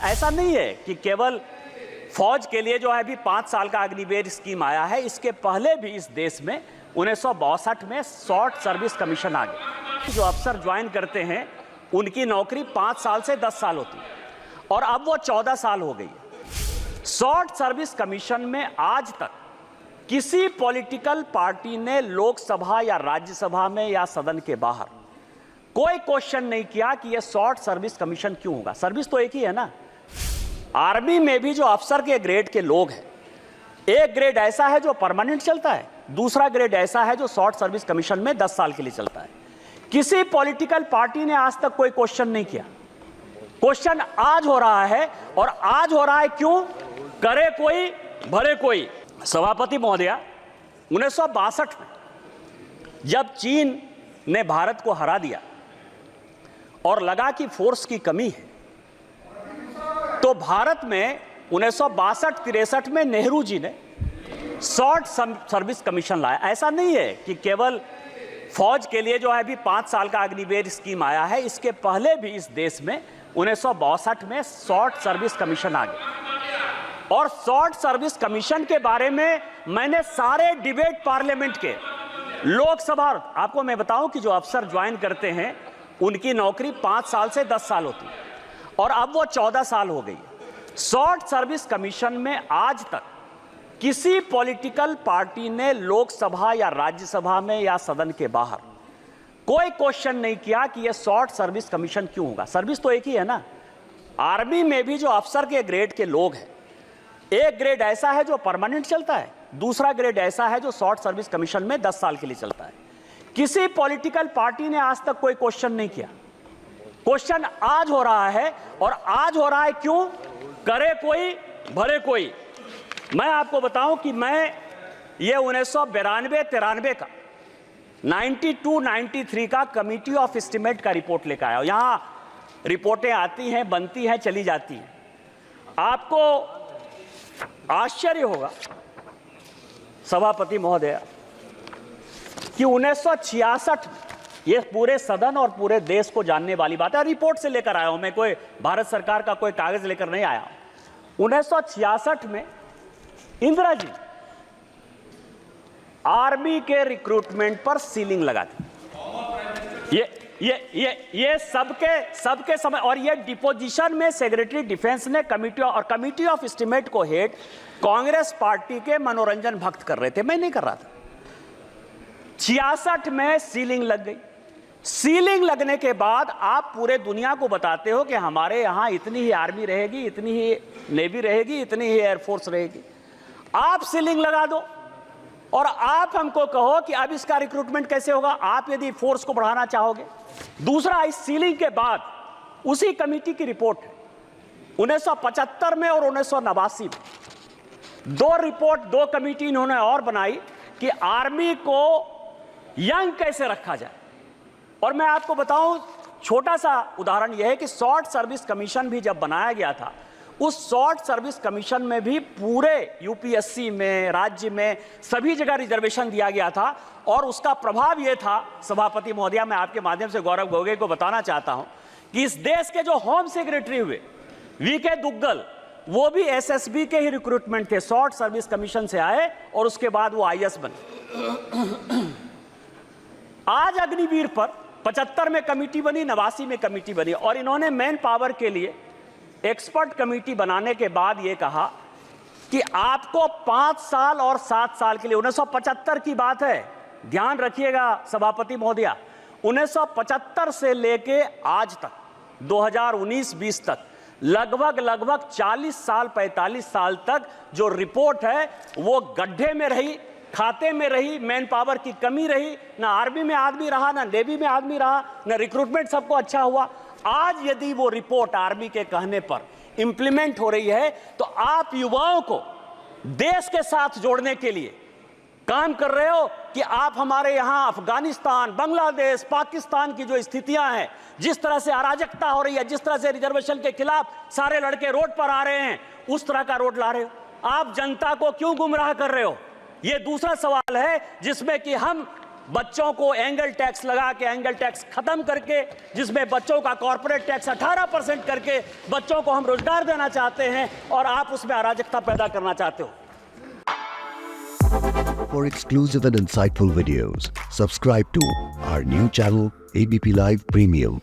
ऐसा नहीं है कि केवल फौज के लिए जो है अभी 5 साल का अग्निवीर स्कीम आया है, इसके पहले भी इस देश में 1962 में शॉर्ट सर्विस कमीशन आ गया। जो अफसर ज्वाइन करते हैं उनकी नौकरी 5 साल से 10 साल होती है और अब वो 14 साल हो गई है। शॉर्ट सर्विस कमीशन में आज तक किसी पॉलिटिकल पार्टी ने लोकसभा या राज्यसभा में या सदन के बाहर कोई क्वेश्चन नहीं किया कि यह शॉर्ट सर्विस कमीशन क्यों होगा। सर्विस तो एक ही है ना। आर्मी में भी जो अफसर के ग्रेड के लोग हैं, एक ग्रेड ऐसा है जो परमानेंट चलता है, दूसरा ग्रेड ऐसा है जो शॉर्ट सर्विस कमीशन में 10 साल के लिए चलता है। किसी पॉलिटिकल पार्टी ने आज तक कोई क्वेश्चन नहीं किया। क्वेश्चन आज हो रहा है, और आज हो रहा है क्यों? करे कोई भरे कोई। सभापति महोदया, 1962 में जब चीन ने भारत को हरा दिया और लगा कि फोर्स की कमी है, तो भारत में 1962-63 में नेहरू जी ने शॉर्ट सर्विस कमीशन लाया। ऐसा नहीं है कि केवल फौज के लिए जो है अभी 5 साल का अग्निवीर स्कीम आया है, इसके पहले भी इस देश में 1962 में शॉर्ट सर्विस कमीशन आ गया। और शॉर्ट सर्विस कमीशन के बारे में मैंने सारे डिबेट पार्लियामेंट के, लोकसभा, आपको मैं बताऊं कि जो अफसर ज्वाइन करते हैं उनकी नौकरी 5 साल से 10 साल होती है और अब वो 14 साल हो गई है। शॉर्ट सर्विस कमीशन में आज तक किसी पॉलिटिकल पार्टी ने लोकसभा या राज्यसभा में या सदन के बाहर कोई क्वेश्चन नहीं किया कि यह शॉर्ट सर्विस कमीशन क्यों होगा। सर्विस तो एक ही है ना। आर्मी में भी जो अफसर के ग्रेड के लोग हैं, एक ग्रेड ऐसा है जो परमानेंट चलता है, दूसरा ग्रेड ऐसा है जो शॉर्ट सर्विस कमीशन में 10 साल के लिए चलता है। किसी पॉलिटिकल पार्टी ने आज तक कोई क्वेश्चन नहीं किया। क्वेश्चन आज हो रहा है, और आज हो रहा है क्यों? करे कोई भरे कोई। मैं आपको बताऊं कि मैं ये 1992-93 का 92-93 का कमिटी ऑफ एस्टीमेट का रिपोर्ट लेकर आया हूं। यहां रिपोर्टें आती हैं, बनती हैं, चली जाती हैं। आपको आश्चर्य होगा सभापति महोदय कि 1966 में, ये पूरे सदन और पूरे देश को जानने वाली बात है, रिपोर्ट से लेकर आया हूं मैं, कोई भारत सरकार का कोई कागज लेकर नहीं आया। 1966 में इंदिरा जी आर्मी के रिक्रूटमेंट पर सीलिंग लगा दी। ये सबके समय, और ये डिपोजिशन में सेक्रेटरी डिफेंस ने कमिटी ऑफ एस्टीमेट को हेड कांग्रेस पार्टी के मनोरंजन भक्त कर रहे थे, मैं नहीं कर रहा था। 66 में सीलिंग लग गई। सीलिंग लगने के बाद आप पूरे दुनिया को बताते हो कि हमारे यहां इतनी ही आर्मी रहेगी, इतनी ही नेवी रहेगी, इतनी ही एयरफोर्स रहेगी। आप सीलिंग लगा दो और आप हमको कहो कि अब इसका रिक्रूटमेंट कैसे होगा, आप यदि फोर्स को बढ़ाना चाहोगे। दूसरा, इस सीलिंग के बाद उसी कमेटी की रिपोर्ट है 1975 में और 1989 में, 2 रिपोर्ट, 2 कमेटी इन्होंने और बनाई कि आर्मी को यंग कैसे रखा जाए। और मैं आपको बताऊं, छोटा सा उदाहरण यह है कि शॉर्ट सर्विस कमीशन भी जब बनाया गया था, उस शॉर्ट सर्विस कमीशन में भी पूरे यूपीएससी में, राज्य में, सभी जगह रिजर्वेशन दिया गया था। और उसका प्रभाव यह था, सभापति महोदया, मैं आपके माध्यम से गौरव गोगोई को बताना चाहता हूं कि इस देश के जो होम सेक्रेटरी हुए वीके दुग्गल, वो भी एसएसबी के ही रिक्रूटमेंट थे, शॉर्ट सर्विस कमीशन से आए और उसके बाद वो आईएएस बने। आज अग्निवीर पर 75 में कमेटी बनी, 89 में कमेटी बनी, और इन्होंने मैन पावर के लिए एक्सपर्ट कमेटी बनाने के बाद यह कहा कि आपको 5 साल और 7 साल के लिए, 1975 की बात है, ध्यान रखिएगा सभापति महोदया, 1975 से लेके आज तक 2019-20 तक लगभग 40 साल 45 साल तक जो रिपोर्ट है वो गड्ढे में रही, खाते में रही, मैन पावर की कमी रही, ना आर्मी में आदमी रहा, ना नेवी में आदमी रहा, ना रिक्रूटमेंट सबको अच्छा हुआ। आज यदि वो रिपोर्ट आर्मी के कहने पर इंप्लीमेंट हो रही है, तो आप युवाओं को देश के साथ जोड़ने के लिए काम कर रहे हो कि आप हमारे यहां अफगानिस्तान, बांग्लादेश, पाकिस्तान की जो स्थितियां हैं, जिस तरह से अराजकता हो रही है, जिस तरह से रिजर्वेशन के खिलाफ सारे लड़के रोड पर आ रहे हैं, उस तरह का रोड ला रहे हो। आप जनता को क्यों गुमराह कर रहे हो? यह दूसरा सवाल है जिसमें कि हम बच्चों को एंगल टैक्स लगा के, एंगल टैक्स खत्म करके, जिसमें बच्चों का कॉर्पोरेट टैक्स 18% करके बच्चों को हम रोजगार देना चाहते हैं, और आप उसमें अराजकता पैदा करना चाहते हो। For exclusive and insightful videos, subscribe to our new channel ABP Live Premium.